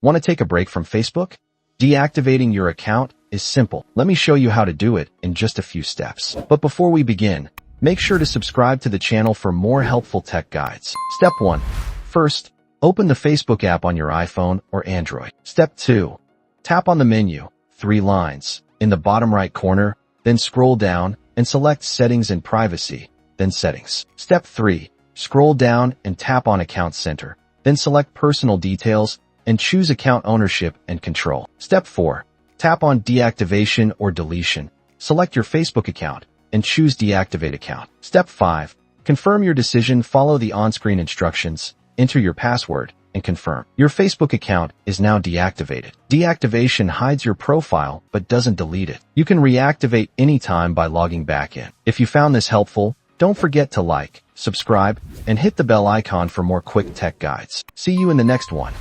Want to take a break from Facebook? Deactivating your account is simple. Let me show you how to do it in just a few steps. But before we begin, make sure to subscribe to the channel for more helpful tech guides. Step 1. First, open the Facebook app on your iPhone or Android. Step 2. Tap on the menu, 3 lines, in the bottom right corner, then scroll down and select Settings and Privacy, then Settings. Step 3. Scroll down and tap on Account Center, then select Personal Details and choose Account Ownership and Control. Step 4. Tap on Deactivation or Deletion. Select your Facebook account and choose Deactivate Account. Step 5. Confirm your decision. Follow the on-screen instructions, enter your password, and confirm. Your Facebook account is now deactivated. Deactivation hides your profile but doesn't delete it. You can reactivate anytime by logging back in. If you found this helpful, don't forget to like, subscribe, and hit the bell icon for more quick tech guides. See you in the next one.